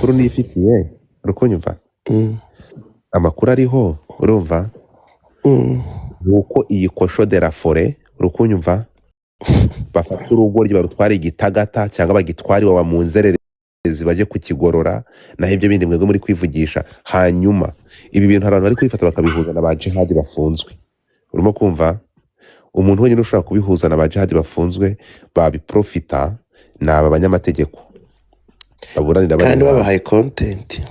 amakuru nifitiye urukunyumva amakuru ariho urumva nuko iyi kosho de la forêt urukunyumva bafata urugoryi barutwara igitagata cyangwa bagitwara iwawa mu nzererezi bajye kukigorora naho ibyo bindi mwebwe muri kwivugisha hanyuma ibi bintu abantu bari kwifata bakabihuza na ba jihadi bafunzwe urimo kumva umuntu wenyine ushobora kubihuza na ba jihadi bafunzwe babiprofita ni aba banyamategeko baburanira kandi babahaye content.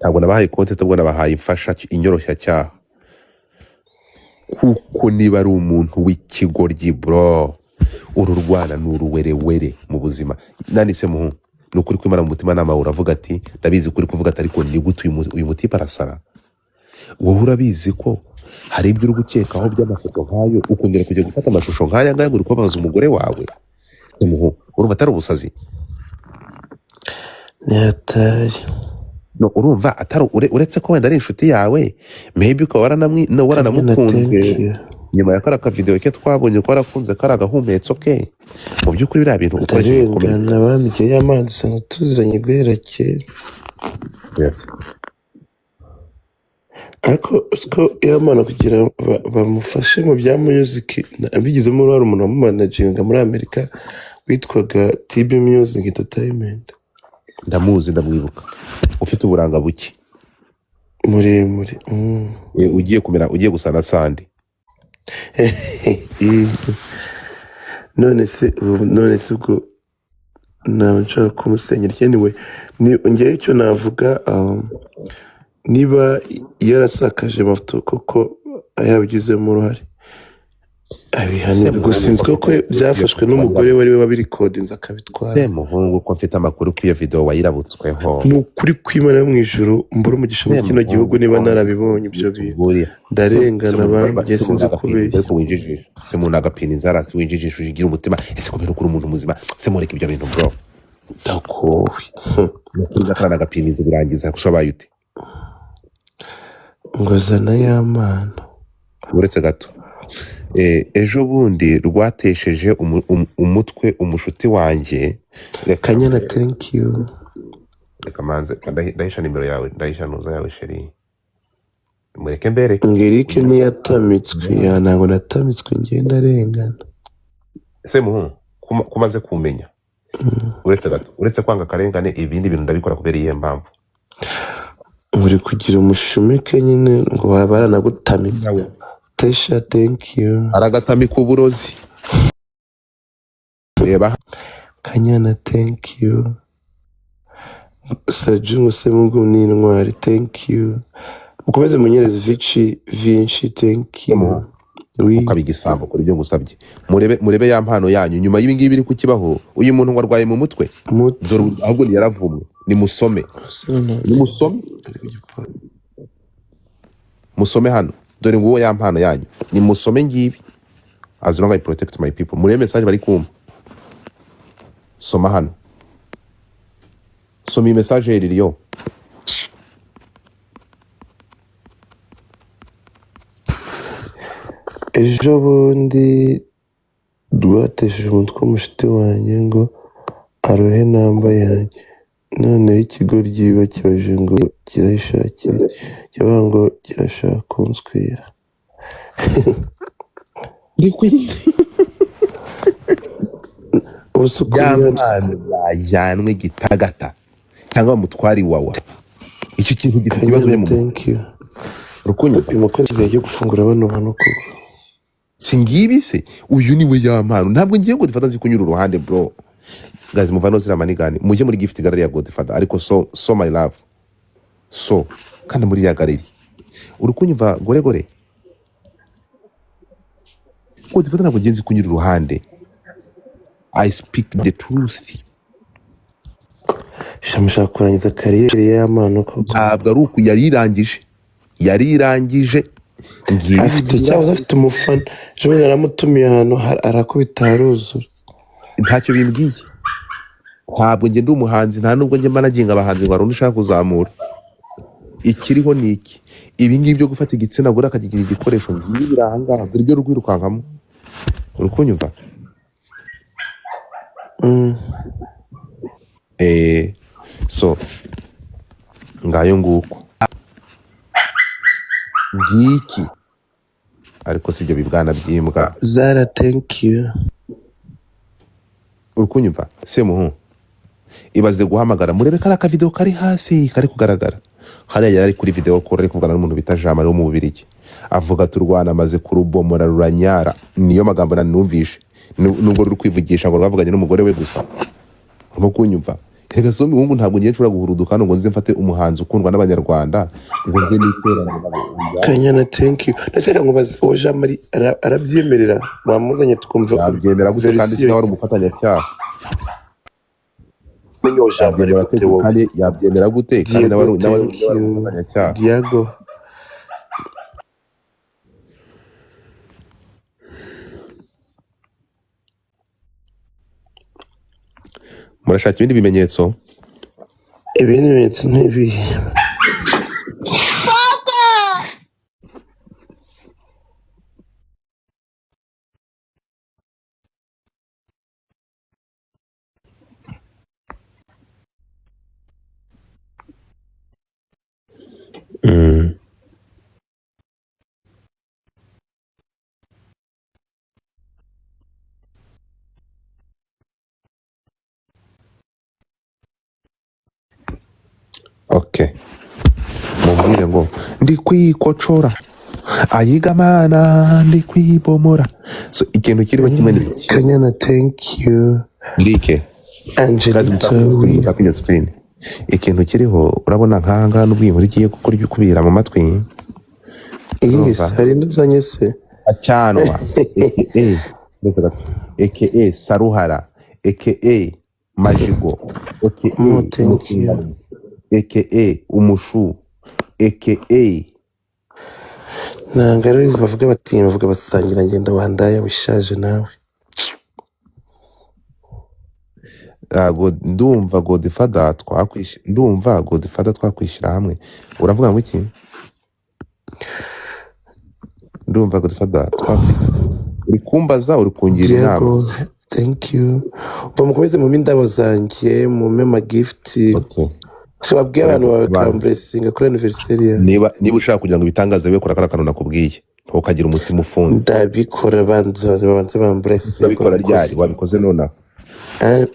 ntabwo nabahaye content ubwo nabahaye imfasha inyoroshya cyaha kuko niba ari umuntu w'ikigoryi bro uru rwana ni uruwerewere mu buzima nanditse muhu ni ukuri kwimara mu mutima nama uravuga ati ndabizi kuri kuvuga ati ariko ni gute uyu mutipe arasara wowe urabizi ko hari ibyo uri gukekaho by'amafoto nk'ayo ukongera kujya gufata amashusho nk'aya ngaya ngo uri kubabaza umugore wawe muhu urumva atari ubusazi Nyatari. no urumva atari uretse ko wenda ari inshuti yawe maybe ukaba waranamukunze nyuma ya karaka video ke twabonye ko warakunze karaga humetse okay mu by'ukuri biriya bintu ukoresheje Ndarengana bambye y'amazi usanga tuziranye guhera kera. yes Ariko siko y'amana kugira bamufashe mu bya music abigizemo uruhare umuntu wamumanaginga muri Amerika witwaga TB Music Entertainment. ndamuzi ndamwibuka ufite uburanga buke Muremure. ugiye gusa na Sandi none se ubwo ntabwo nshaka kumusenyera anyway ngewe icyo navuga niba yarasakaje amafoto koko yarabigizemo uruhare abihanira gusinzwe ko byafashwe n'umugore wari we wabirikodinze akabitwara muhungu ko mfite amakuru ko iyo video wayirabutsweho ni ukuri kw'Imana yo mu ijuru mbura umugisha muri kino gihugu niba narabibonye ibyo bintu ndarengana bambye sinzi kubeshya se umuntu agapina inzara winjijisha ugira umutima ese kubera ukuri umuntu muzima se mureke ibyo bintu bro ndakowe nukuri gakana agapina inzu birangiza kushabaye ute ngo zana y'amana uretse gato ejo bundi rwatesheje umutwe umushuti wanjye Kanyana thank you reka manze ndahisha nimero yawe ndahisha nuza yawe sheri mureke mbere Ngirike niyatamitswe ntabwo natamitswe ngenda arengana ese muhu kumaze kumenya uretse gato uretse kwanga karengane ibindi bintu ndabikora kubera iyihe mpamvu uri kugira umushumike nyine ngo baranagutamitse Tesha thank you aragatamika uburozi reba Kanyana thank you Sajungu Semungu ni intwari thank you mukomeze munyereze Vinci thank you ukabigisambo kuri byo ngusabye murebe ya mpano yanyu nyuma y'ibi ngibi biri kukibaho uyu muntu warwaye mu mutwe ahubwo yaravumwe ni musome musome hano dore nguwo ya mpano yanyu ni musome ngibi as long I protect my people muri message bari kumva soma hano soma iyi message iriyo ejo bundi rwatesheje umutwe w'umushuti wanjye ngo arohe namba yanjye noneho ikigo ryiba kibaje ngo kirayishakira cyavuga ngo kirashaka kunswera yajyanwe gitagata cyangwa mutwari wawa icyo kintu gifite ibibazo byo mu rukundo umukozi yagiye gufungura bano bantu koko singibi se uyu niwe yampano ntabwo ngiye ngo difata nzi kunyura uruhande bro guys muvano zira manigani mujye muri gift gallery ya Godfather ariko so my love so kandi muri ya gallery uri kunyumva gore Godfather ntabwo ngenzi kunyura uruhande I speak the truth shamushaka kurangiza kariyeri y'amano koko ntabwo ari uku yarirangije afite umufana ejo naramutumiye ahantu arakubita haruzura ntacyo bimbwiye ntabwo njye ndi umuhanzi nta nubwo njye managinga abahanzi ngo arunde ushaka kuzamura ikiriho ni iki ibi ngibi byo gufata igitsina gore akakigira igikoresho ngibi biri aha ngaha dore ibyo rwirukankamo uri kunyumva so ngayo nguko ngiki ariko sibyo bibwana byimbwa. Zara thank you. Urukunyumva Semuhu ibaze guhamagara murebe kari akavideo kari hasi kari kugaragara hariya yari kuri video call ari kuvugana n'umuntu bita Jamari wo mu Bubiligi avuga turwana amaze kurubomora ruranyara. Niyo magambo nanumvishe nubwo ruri kwivugisha ngo rwavuganye n'umugore we gusa. Urimo kunyumva Hega so mihungu ntabwo ngiye nshobora guhuruduka ngo nze mfate umuhanzi ukundwa n'abanyarwanda ngo nze niterana nabo. Kanyana thank you. Ndaseka ngo bazi o Jamari arabyemerera mwamuzanye tukumva yabyemera gute kandi sinaba ari umufatanyacyaha. menyo Jamari kandi yabyemera gute kandi nawe ari umufatanyacyaha. Diago murashaka ibindi bimenyetso ntibi okay mubwire ngo ndi kwikocora ayiga mana ndi kwibomora. So ikintu kiriho kimwe ni Kanyana thank you. Like Angela screen ikintu kiriho urabona nkanga n'ubwinkuru igiye gukora kubira mu matwi. yes hari nduzanye se acyanwa aka Saruhara aka Majigo aka Umushu aka nangare bavuga bati bavuga basangira ngenda wandaya wishaje nawe. ndumva Godfather twakwishyira hamwe. Uravuga ngo iki? Ndumva Godfather uri kumbaza uri kungira inama. Thank you. Bamukomeze mu mindabo zanjye mu mema gift. Okay. Se wabwiye abantu bawe kamblessing kuri anniversary. Niba ushaka kugira ngo bitangaze we kora karakantu nakubwiye. Ukagira umutima ufunze. Ndabikora banze bamblessing. Ndabikora ryari wabikoze nona.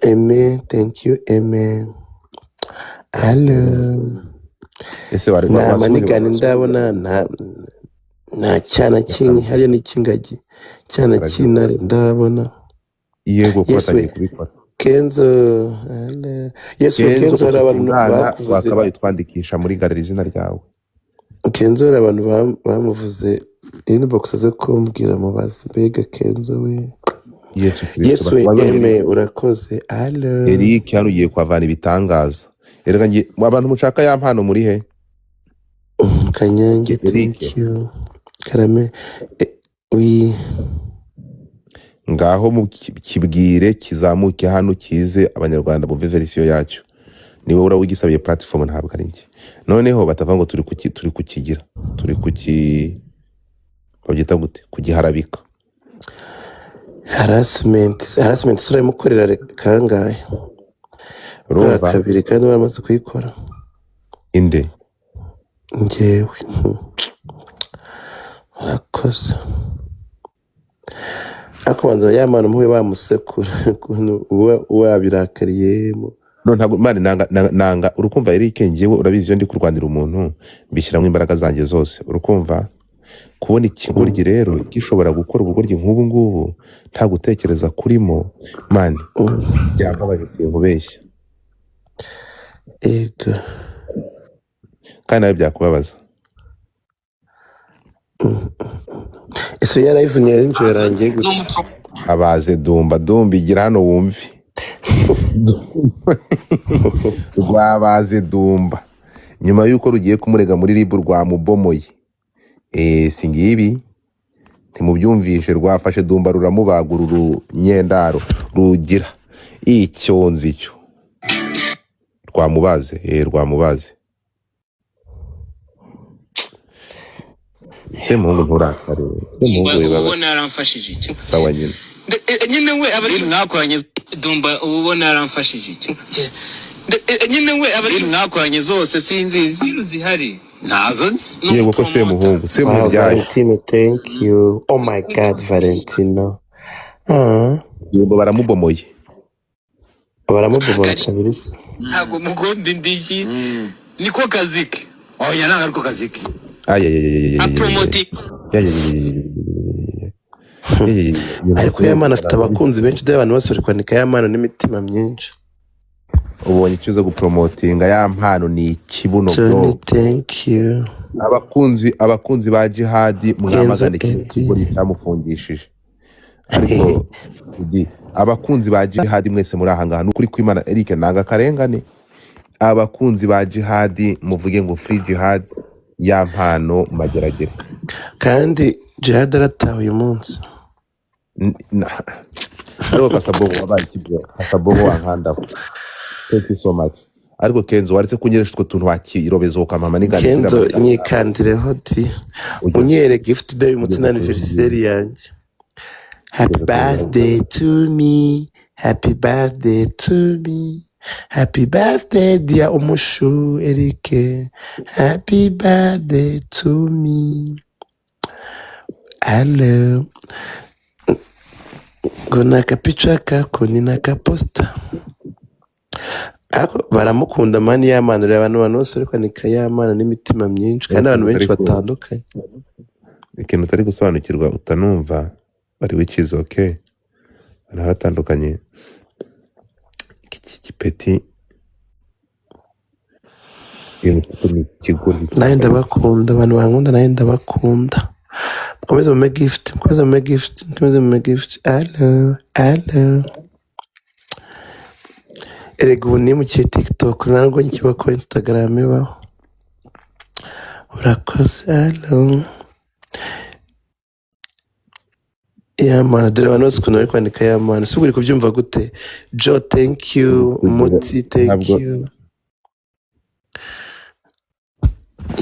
Amen. Thank you. Amen. Hello. Ese wari manigani ndabona nta cyana kinyi hariya n'ikingagi cyana kinare ndabona. Yego kwatangiye kubikora. Kenzo Kenzo hari abantu bakabaye twandikisha muri galeri izina ryawe. Kenzo hari abantu bamuvuze inbox zo kumbwira mubazi mbega Kenzo we. Yesu eme urakoze. Allo Eric hano ugiye kwavana ibitangaza. Erega ngiye abantu mushaka ya mpano muri he? Kanyange thank you. Karame oui. Ngaho mu kibwire kizamuke hano kize abanyarwanda bumve verisiyo yacyo. Niwe ura wigisabiye platform ntabwo ari njye. Noneho batavuga ngo turi kukigira. Turi bagita gute? Kugiharabika. Harassment sura imukorera kangahe? Urumva kabiri kandi baramaze kuyikora. Inde njyewe urakoze. Akubanza yamana muwe bamusekura kuntu wabirakariye no ntago mani nanga urukumva Eric ngiyewe urabizi yo ndi kurwanira umuntu mbishyiramo imbaraga zanjye zose. Urukumva kubona ikigoryi rero gishobora gukora ubugoryi nk'ubu ngubu nta gutekereza kurimo mani byambabaje sinkubeshya. Ego kandi nawe byakubabaza. Ese yarayivunye yarinjye yarangiye gute? Abaze dumba igira hano wumve. Rwabaze dumba nyuma yuko rugiye kumurega muri ribu rwamubomoye. Singibi ntimubyumvishe rwafashe dumba ruramubagura urunyendaro rugira icyo nzi cyo rwamubaze. Semuhungu nturakare. Semuhungu ubona yaramfashije iki? Sawa nyine nyine we abari mwakoranye dumba ubona yaramfashije iki? nyine we abari mwakoranye zose sinzizi zihari ntazo nzi yego ko Semuhungu Wow, Semuryaye Valentino, thank you. Oh my God, Valentino. yego baramubomoye Baramubomora kabiri se. ntabwo mugondi ndishyi niko kazike oya nanga ariko kazike apromoti Ariko Yamana afite abakunzi benshi dore abantu bose bari kwandika Yamana n'imitima myinshi. ubonye icyo uza gupromotinga ya mpano ni ikibuno Johnny, bro thank you. abakunzi ba jihadi mwamagana ikigo cyamufungishije ariko abakunzi ba jihadi mwese muri aha ngaha n'ukuri kw'Imana Eric nanga karengane abakunzi ba jihadi muvuge ngo free jihad ya mpano mageragere Kandi Jihad aratawe uyu munsi. ariko Kasabogo wabaye ikibyo Kasabogo wankandaho thank you so much ariko Kenzo waretse kunyeresha utwo tuntu wakirobeza ukamama n'ingani Kenzo nyikandireho ti unyere gift day umutsina anniversary yanjye. Happy birthday to me. Happy birthday to me. Happy birthday dear Umushu Eric. Happy birthday to me. Hello. Gona kapicha kako nina kaposta. Ako baramukunda mani Yamana reba abantu bose ariko nika Yamana n'imitima myinshi kandi abantu benshi batandukanye. ikintu utari gusobanukirwa utanumva bari wikiza okay banahatandukanye iki kipeti Naye ndabakunda abantu bankunda naye ndabakunda. Mukomeze mume gift, mukomeze mume gift, mukomeze mume gift. Hello, hello. Erega ubu nimukiye TikTok ntabwo nkiba ko Instagram ibaho. Urakoze. Hello. Yamana dore abantu bose ukuntu bari kwandika Yamana si uri kubyumva gute? Joe thank you. Muti thank you.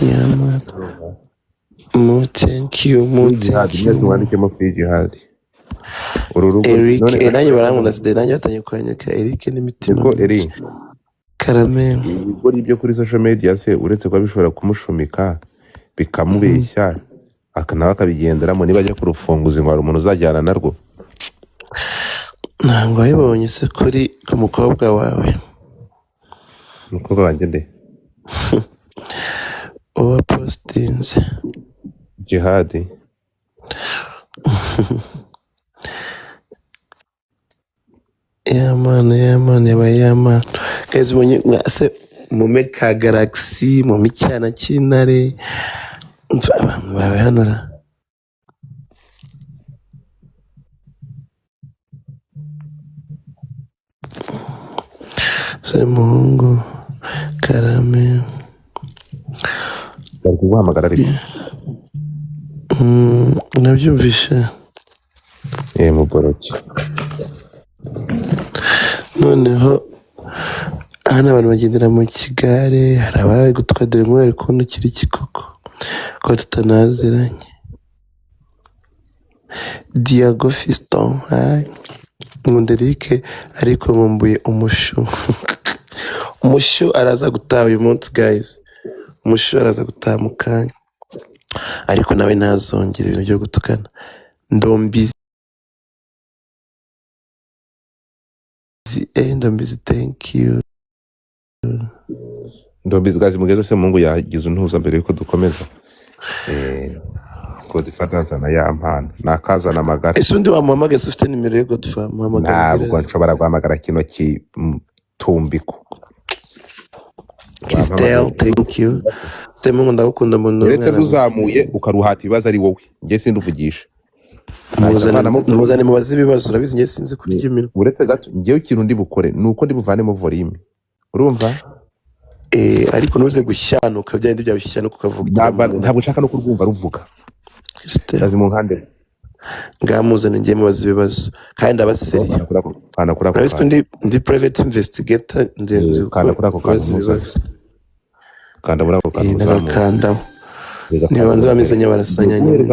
Yamana mu thank you mu thank you. mwese wandikemo free jihad Eric nanjye barankunda side nanjye batanye kwandika Eric n'imitima ko eri Caramel. ibigori byo kuri social media se uretse ko bishobora kumushumika bikamubeshya akanawe akabigenderamo niba ajya kurufunguza ngo hari umuntu uzajyana narwo Ntabwo wabibonye se kuri ku mukobwa wawe umukobwa wanjye nde uwa postinze jihad Yamana yabaye Yamana guys ubonye se mu meka galaxy mu micyana cy'intare abantu bawe hano ra Semuhungu Caramel. bari kuguhamagara ariko Nabyumvishe muboroki noneho hano abantu bagendera mu kigare hari abari gutwadira inkweri ukuntu kiri kikoko ko tutanaziranye. Diago Fiston Nkunderike ariko nkumbuye Umushu. Umushu araza gutaha uyu munsi guys. Umushu araza gutaha mu kanya ariko nawe ntazongera ibintu byo gutukana. Ndombizi Ndombizi thank you. ndombizi gazi mugeze se mungu yagize untuza mbere yuko dukomeza Godfather na ya mpano nakazana amagara Ese undi wamuhamagaye ufite nimero yo Godfather muhamagara. ntabwo nshobora guhamagara kino kitumbiko Kistel thank you. Semungu ndagukunda muntu uretse ruzamuye ukaruhata ibibazo ari wowe njye sinduvugisha muzane mubaze ibibazo urabizi njye sinzi kurya iminwa. uretse gato njyewe ikintu ndi bukore nuko ndi buvanemo volume urumva ariko nuze gushyanuka byandi bya bishyanuka ukavuga ntabwo nshaka no kurwumva ruvuga kazi mu nkande ngamuzane njye mubaze ibibazo kandi abaseriye kana kuri ako ndi private investigator ndenze kana kuri ako kanda muri ako kanda nibanze bamizanya barasanya nyine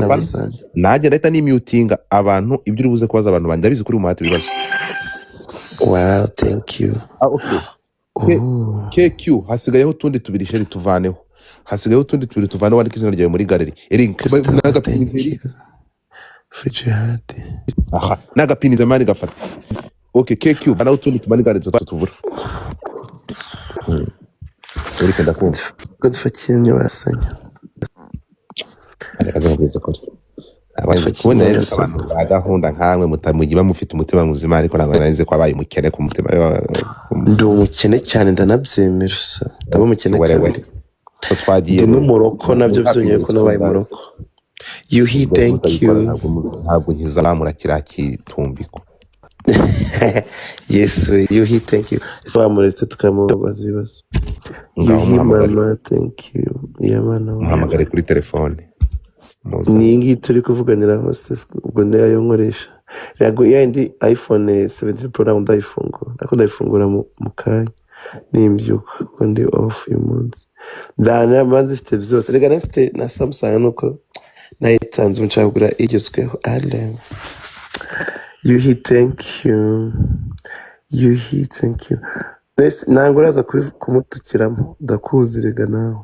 najye ndahita nimutinga abantu ibyo uri buze kubaza abantu banje ndabizi kuri umuhati ibibazo. Wow thank you. Okay KQ hasigayeho utundi tubiri sheri tuvaneho. Hasigayeho utundi tubiri tuvaneho wandika izina ryawe muri gallery. Thank you. Frijihadi. Aha, n'agapini zamani gafata. Okay, KQ bana utundi tumani gallery tubura. Urike ndakumva. Godfakinyo barasanya. Areka nzageza kuri. Abanye kubona rero abantu bagahunda nkamwe mutamugiba mufite umutima muzima ariko naganaze ko abaye mukene ku mutima. Ndi umukene cyane ndanabyemera se. Ndabo mukene kabiri. Ko twagiye no Morocco nabyo byongeye ko nabaye Morocco. Yuhi thank you. Ntabwo nkizamura kirakitumbiko. Yes, Yuhi thank you. Swamuretse tukamubaza ibibazo. Yuhi mama thank you. Yamana. Muhamagare kuri telefone. Ningi turi kuvuganira hose ubwo ndayo nkoresha. Rago yandi iPhone 17 Pro na ndayifungo. Nako ndayifungura mu kanya. Nimbyuka kuko ndi off uyu munsi. Nzana banze ifite byose. Rega nafite na Samsung nuko nayitanze mucagura igezweho. Ale. Yuhi thank you. Yuhi thank you. Ntabwo uraza kumutukiramo ndakuzi rega nawe.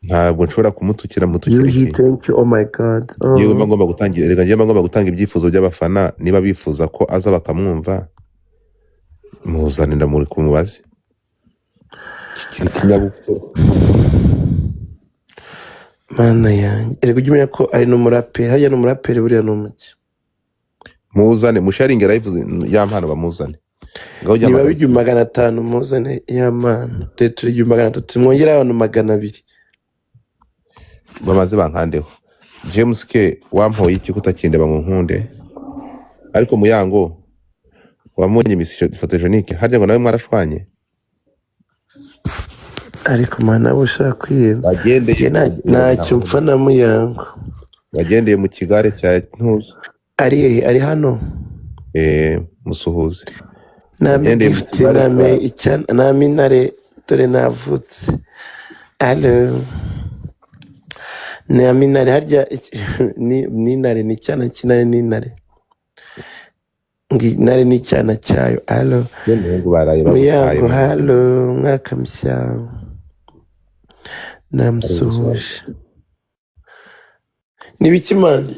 Ntabwo nshobora kumutukira Yuhi thank you. Oh my god. Yewe ngomba gutangira rega ngiye ngomba gutanga ibyifuzo by'abafana niba bifuza ko aza bakamwumva muzanira muri kumubazi. Kinyabupfura. Mana yanjye. Erega ujye ko ari no muraperi. Harya no muraperi buriya no muke. Muzane musharinge live yampano bamuzane. Niba bijya 500 muzane yampano. Turi 300 mwongera abantu 200. Bamaze bankandeho. James K wampoye iki kutakindeba mu nkunde. Ariko muyango wamunye misisho photogenique harya ngo nawe mwarashwanye. Ariko mana ushaka kwiyenza. Ntacyo mpfa na muyango. Wagendeye mu kigare cya ntuza. Ari hano. Musuhuze. Name gift name icyana name nare dore navutse. Allo. Name nare harya ni nare ni cyana kinare ni nare. Nari ni cyana cyayo. Allo. Muyango hallo mwaka mshya. Namsuhuje. Nibikimana.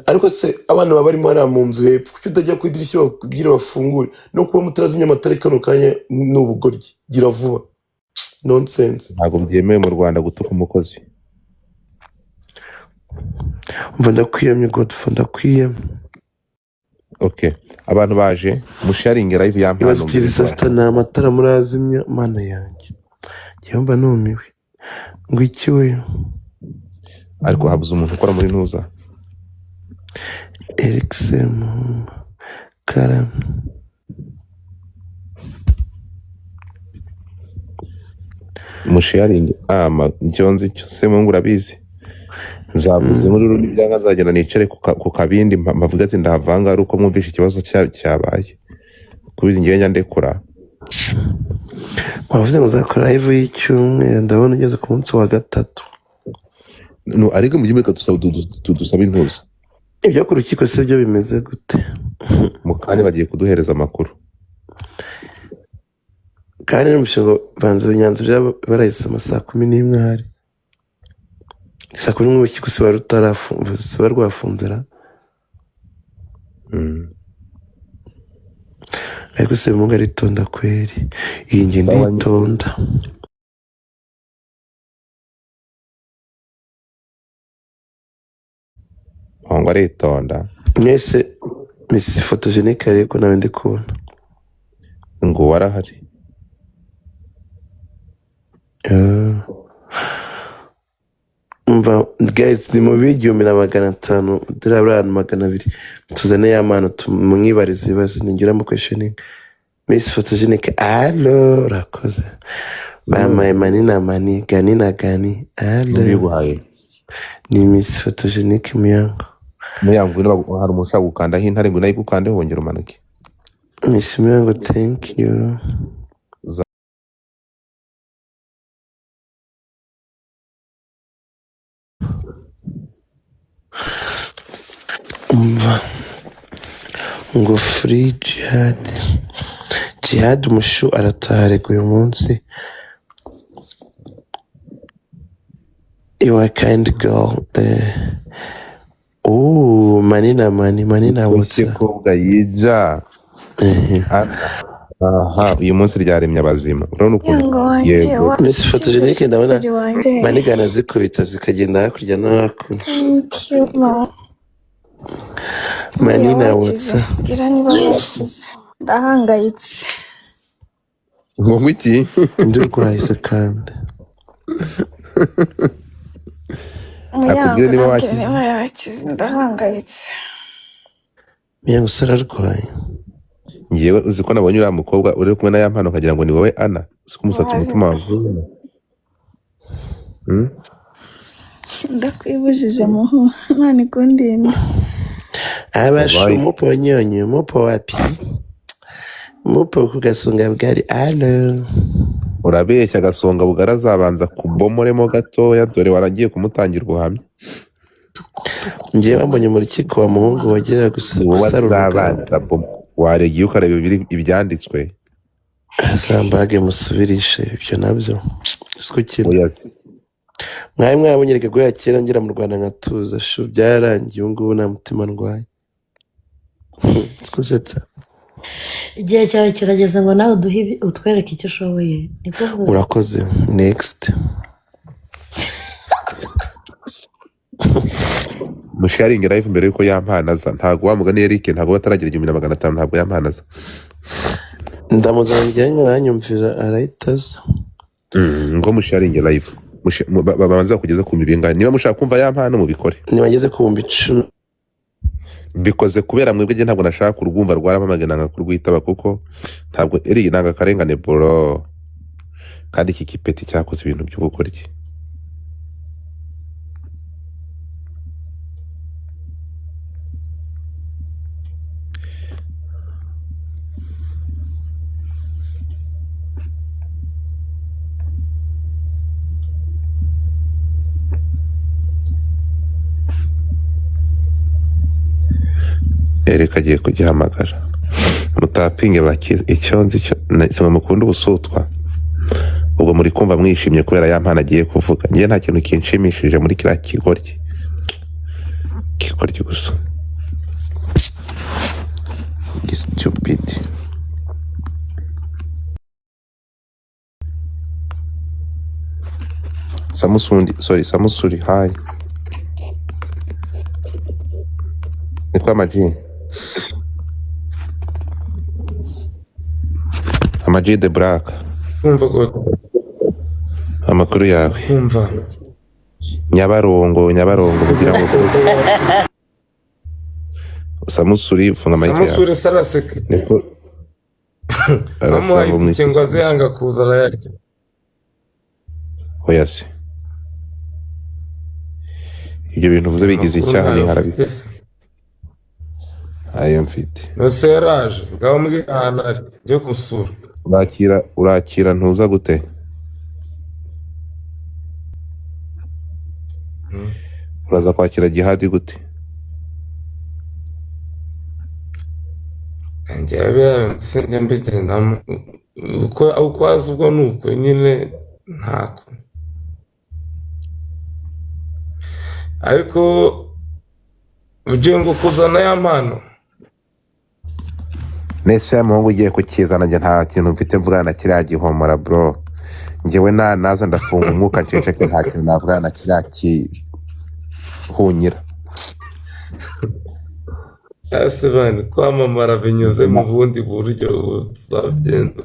Ariko se abantu babarimo ara mu nzu hepfo kuko utajya ku idirishya bakubwira bafungure no kuba mutarazinya amatara kano kanya n'ubugoryi gira vuba. Nonsense. Ntabwo byemewe mu Rwanda gutuka umukozi. Umva ndakwiyamye Godfather ndakwiyamye. Okay. Abantu baje musharinge live yampano. Ibazitizi sasta na amatara murazimya mana yanjye. Cyamba numiwe. Ngo iki we? Ariko habuze umuntu ukora muri ntuza. Erixem Karam. Musharinge njonzi cyose mungu urabizi. Nzavuze muri ruri byanga zagenda nicare ku kabindi mpavuga ati ndahavanga ari uko mwumvisha ikibazo cyabaye. Kubizi ngiye nyandekura. Wavuze ngo zakora live y'icyumweru ndabona ugeze ku munsi wa 3. No ariko mujye mureka dusaba intuza. Ibyo ku rukiko se byo bimeze gute? Mukanya bagiye kuduhereza amakuru. Kandi n'umushinga banze inyanzuro barayisoma saa 11 hari. Saa 11 mu rukiko se barutarafunze se barwafunzira. Ariko se mungu aritonda kweri. Iyi nge nditonda. Ngo aritonda. Mwese misi photogenique ariko nawe ndi kubona. Ngo warahari. Umva guys ni mu video 500 dirabura 200 tuzane yamano tumwibariza ibibazo ningira mu questioning. Miss photogenique allo rakoze. Bamaye manina mani gani na gani. Allo. Ni Miss photogenique muyango. Muyango niba hari umusha gukanda hintare ngo nayigukande hongera umanuke. Miss muyango thank you. Umva ngo Frijihadi Jihad Mushu aratarega uyu munsi. You are kind girl. Manina what's up? Umukobwa yija. Aha, uyu munsi ryaremye abazima. Urabona ukuntu yego. Miss Photogenic ndabona manigana zikubita zikagenda hakurya no hakuno. Manina what's up? Gira niba wakize. Ndahangayitse. Ngo iki? Ndurwaye kandi. Akubwira niba wakize. Ndahangayitse. Miya gusara arwaye. Ngewe uzi ko nabonye uriya mukobwa uri kumwe na ya mpano ukagira ngo ni wowe Ana. Uzi ko umusatsi umutima wavuye. Ndakwibujije muhu. Mani kundini. Abashu mupo nyonye, mupo wapi? Mupo kugasonga bugari. Alo. Urabeshya Gasonga Bugari azabanza kubomoremo gatoya dore waragiye kumutangira ubuhamya. Ngewe mbonye mu rukiko wa muhungu wagera gusarura waregiye ukareba ibyanditswe. Azambage musubirishe ibyo nabyo. Siko kintu. Mwari mwarabonyereka ko yakera ngira mu Rwanda nkatuza shu byarangiye ubu ngubu nta mutima ndwaye. Sikusetsa. Igihe cyawe kirageze ngo nawe utwereke icyo ushoboye. Urakoze. Next. Musharinge live mbere yuko yampanaza ntago wamugani Eric ntago bataragira 1500 ntabwo yampanaza. Ndamuzangiye nyanyumvira arahitaza. Ngo musharinge live. Babanza kugeza ku mibinga niba mushaka kumva yampana mubikore. Nibageze ku 10. Bikoze kubera mwebwe ntabwo nashaka kurwumva rwaramamagana nka kurwitaba kuko ntabwo eri nanga karengane bro. Kandi iki kipeti cyakoze ibintu byo gukora iki. Ereka agiye kugihamagara mutapinge bakize icyonzi cyo mukunda ubusutwa ubwo muri kumva mwishimye kubera ya mpana agiye kuvuga ngiye nta kintu kinshimishije muri kira kigoryi gusa stupid. Samusuri hi nitwa Majini Amaji the Black. Umva ko amakuru yawe. umva Nyabarongo kugira ngo Samusuri funga mic yawe. Samusuri saraseke. Niko arasanga mu cyangwa zihanga kuza arayarya. Oya se. Ibyo bintu vuze bigize icyaha ni harabika. Ayo mfite. Nose yaraje ngaho muri ahantu ari byo kusura. Urakira ntuza gute? Uraza kwakira Jihad gute? Njyewe sinjya mbigenda uko azi ubwo nuko nyine ntako. Ariko uje ngo kuzana ya mpano. Nese muhungu ugiye kukizana njye nta kintu mfite mvugana na kiriya gihomora bro. Njyewe naza ndafunga umwuka nceceke nta kintu navugana na kiriya kihunyira. Ese bane kwamamara binyuze mu bundi buryo tuzagenda.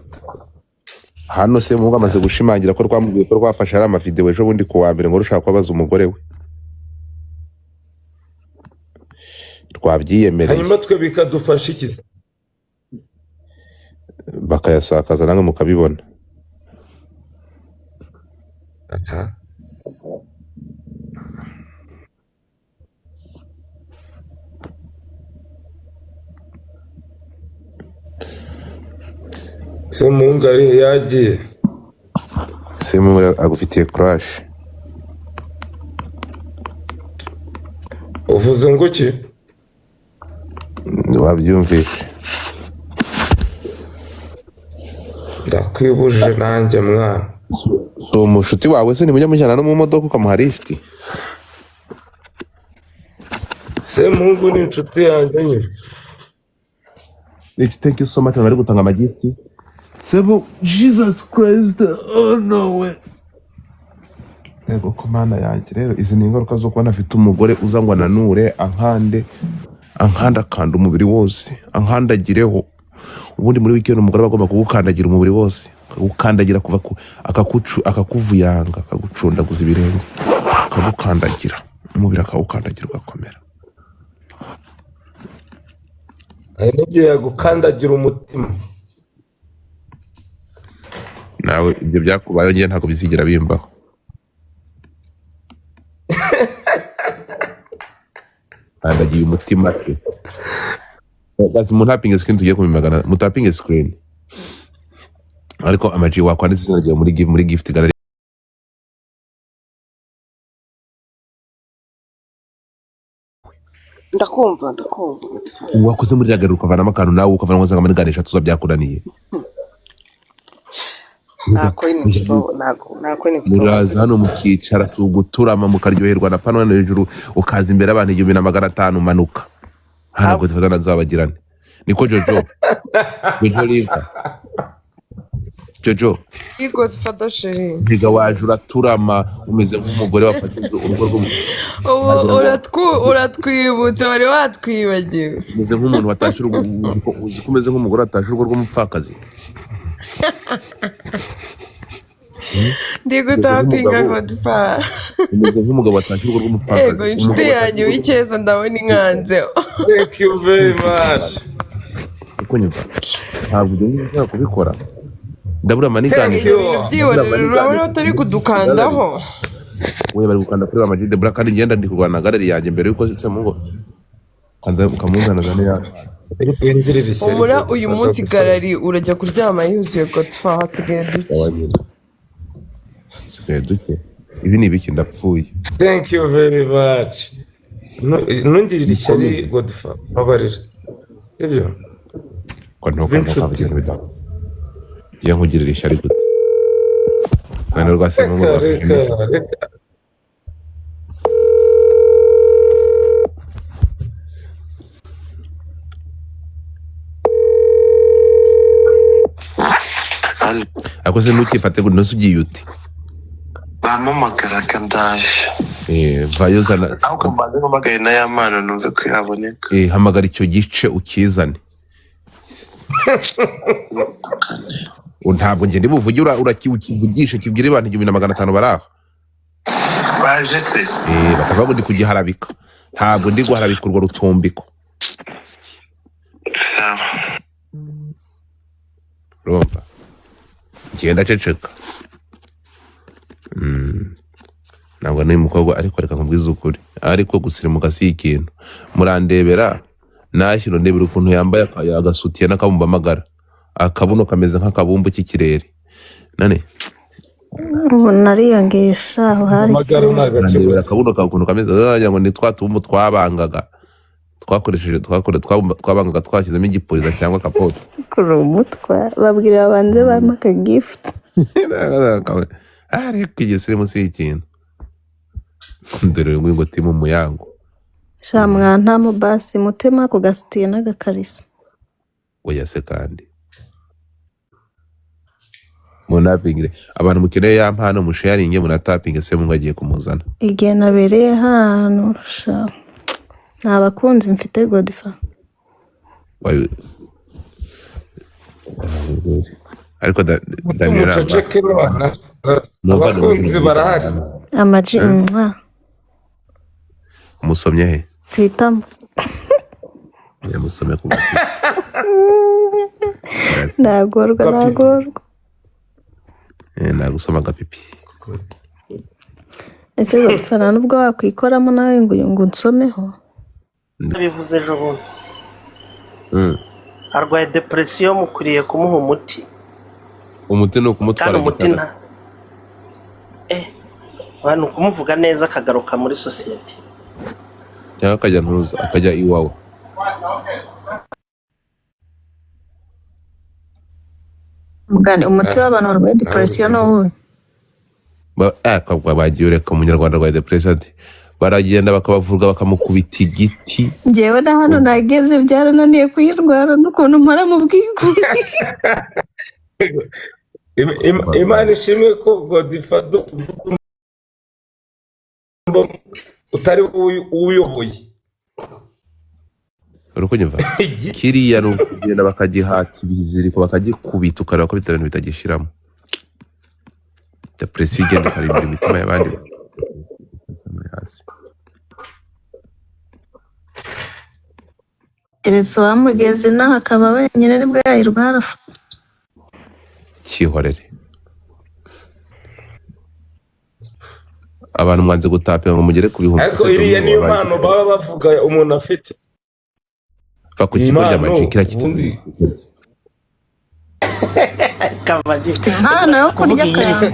Hano se muhungu amaze gushimangira ko rwamubwiye ko rwafashe ari amavideo ejo bundi ku wa mbere ngo rushaka kubaza umugore we. Twabyiyemereye. Hanyuma twe bikadufasha ikiza. Bakayasakaza nange mukabibona. Aha. Se mungari yagiye. Se mungari agufitiye crash. Uvuze ngo ki? Wabyumvishe. ndakwibuje nanjye mwana. So umushuti wawe se nimujya mujyana no mu modoka ukamuha lift? Semungu ni inshuti yanjye nyine. Thank you so much bari gutanga amagifti. Sebo Jesus Christ, oh no way. Ego komanda yanjye rero izi ni ingaruka zo kuba nafite umugore uzangwa na nure ankanda kanda umubiri wose ankandagireho. Ubundi muri weekend umugore bagomba kugukandagira umubiri wose, akagukandagira kuva akakuvuyanga, akagucundaguza ibirenge, akagukandagira umubiri, akawukandagira ugakomera. Hari n'igihe yagukandagira umutima. Nawe ibyo byakubayeho ngiye ntabwo bizigira bimbaho. Kandagiye umutima pe. Basi mutapinge screen tugiye kumimagana, mutapinge screen. Ariko amaji wakwanditse izina ryawe muri gift gallery. Ndakumva. Wakoze muri ragari ukavanamo akantu nawe ukavanamo za muri garisha tuzabyakunaniye. Nako ni muraza hano mukicara tuguturama mukaryoherwa na pano hano hejuru ukaza imbere abantu 1500 umanuka. Hano ngo tufata nazabagirane. Niko Jojo. Jojo linka. Jojo. Ego tufata sheri. Biga waje uraturama umeze nk'umugore wafatije urugo rwo. Uratwibutse wari watwibagiwe. Umeze nk'umuntu watashe urugo, uzi kumeze nk'umugore watashe urugo rw'umupfakazi. Ndi gutapinga Godfather. Umeze nk'umugabo watashe urugo rw'umupfakazi. Ego inshuti yanjye w'icyeza ndabona inkanze. Thank you very much. Uko nyumva ntabwo ujya kubikora. Ndabura manigani. Urabona utari kudukandaho. We bari gukanda kuri amajide bra kandi ngenda ndi kurwana gallery yanjye mbere yuko sitse mungo. Kanza ukamuzana zane ya. Umura uyu munsi gallery urajya kuryama yuzuye Godfather hasigaye duke. Ibi ni biki ndapfuye. Thank you very much. Nungirira ishyari Godfather. Babarira. Sibyo? Ko ntoka bidakora. Iyo nkugirira ishyari gute? Kandi rwase mu ngo ako se ntukifate ngo ntusugiye uti bamamagara kandaje vayo zana ako mbaze mpamagaye na ya mana numve ko yaboneka hamagara icyo gice ukizane. Ntabwo ngende buvugira urakivugisha kibwire abantu 1500 baraho. Baje se bakavuga ngo ndi kugiharabika. Ntabwo ndi guharabika urwo rutumbiko. Romba ngenda ceceka. Ntabwo ni mukobwa ariko reka nkubwiza ukuri, ariko gusirimuka si ikintu. Murandebera nashyiro ndebera ukuntu yambaye agasutiye n'akabumba amagara, akabuno kameze nk'akabumbu cy'ikirere. Nane ubu nariyongesha aho hari ndebera akabuno kakuntu kameze ngo ni twatubumbu twabangaga twabangaga twashyizemo igipuriza cyangwa kapoto kuri umutwa babwira abanze bamaka gift. Ariko igisirimu si ikintu. Dore ngo timu muyango shamwa nta mubasi mutema ku gasutiye n'agakariso. Oya se kandi munapingire abantu mukeneye ya mpano musharinge munatapinge se mungu agiye kumuzana. Igihe nabereye hano sha nta bakunzi mfite Godfather. Ariko Daniela abakunzi barahari. Amaji umusomye he? Twitamo. Yamusomye ku nagorwa nagusoma gapipi. Ese Godfather nubwo wakwikoramo nawe ngo nsomeho. Bivuze ejo bundi arwaye depression mukuriye kumuha umuti. Umuti no kumutwara umutima abantu kumuvuga neza akagaruka muri society cyangwa akajya ntuza akajya iwawe. Ugani umuti w'abantu barwaye depression n'ubu. Akabwa bagiye ureka umunyarwanda rwa depression baragenda bakabavurwa bakamukubita igiti. Njyewe na hano nageze byarananiye kuyirwara n'ukuntu mpora mu bwigunge. Imana ishimwe ko Godfather utari uyoboye. Urukunyumva kiriya n'ugenda bakagihata ibiziriko bakagikubita ukareba ko bitari bitagishiramo. Depression igenda ikarimbura imitima y'abandi. Keretse wamugeze naho akaba wenyine nibwo yayirwara. Cyihorere. Abantu mwanze gutapira ngo mugere ku bihumbi. Ariko iriya niyo mpano baba bavuga umuntu afite. Ku kigo ry'amajikira kitundi. Kavagifite Impano yo kurya kayanga.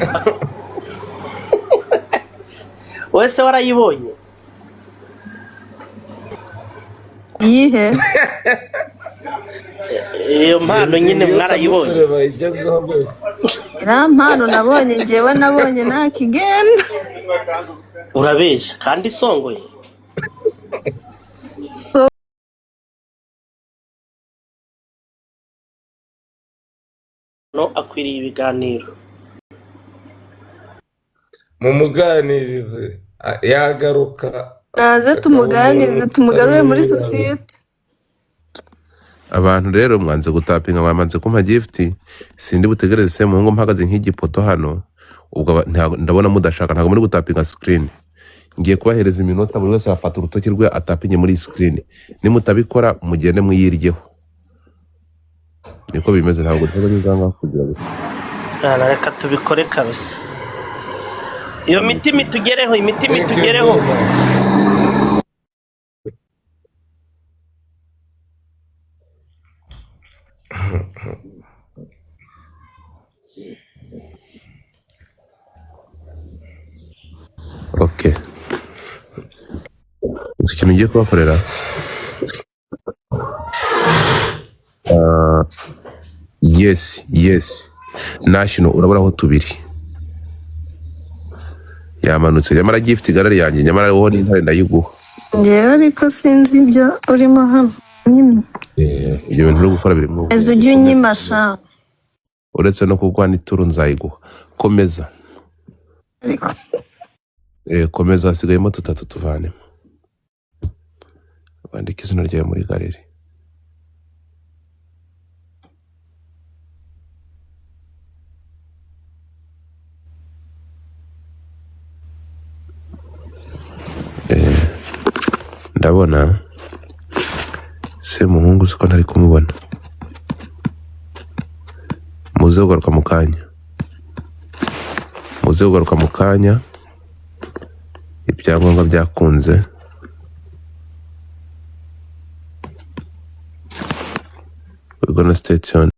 wese warayibonye Iyihe? iyo mpano nyine mwarayibonye Iriya mpano nabonye njyewe nabonye nta kigenda. urabeshya kandi isongoye no akwiriye ibiganiro mumuganirize yagaruka Naze tumuganirize tumugarure muri society. Abantu rero mwanze gutapinga bamanze kumpa gift sindi butegereze se muhungu mpagaze nk'igipoto hano ubwo ndabona mudashaka ntago muri gutapinga screen ngiye kubahereza iminota buri wese afata urutoki rwe atapinye muri screen nimutabikora mugende mwiyiryeho niko bimeze ntabwo twazanyuzanga kugira gusa reka tubikore kabisa iyo mitima itugereho imitima itugereho Okay. Ikintu ngiye kubakorera yes national urabura aho tubiri yamanutse nyamara gift gallery yanjye nyamara wowe n'intare ndayiguha Njyewe ariko sinzi ibyo urimo hano nyine. Ibyo bintu uri gukora biri mu Ezo ujye unyimasha. uretse no kugwana ituru nzayiguha komeza Ariko komeza hasigayemo tutatu tuvanemo wandika izina ryawe muri gallery ndabona se muhungu siko ntari kumubona muze kugaruka mu kanya ibyangombwa byakunze we're gonna stay tuned.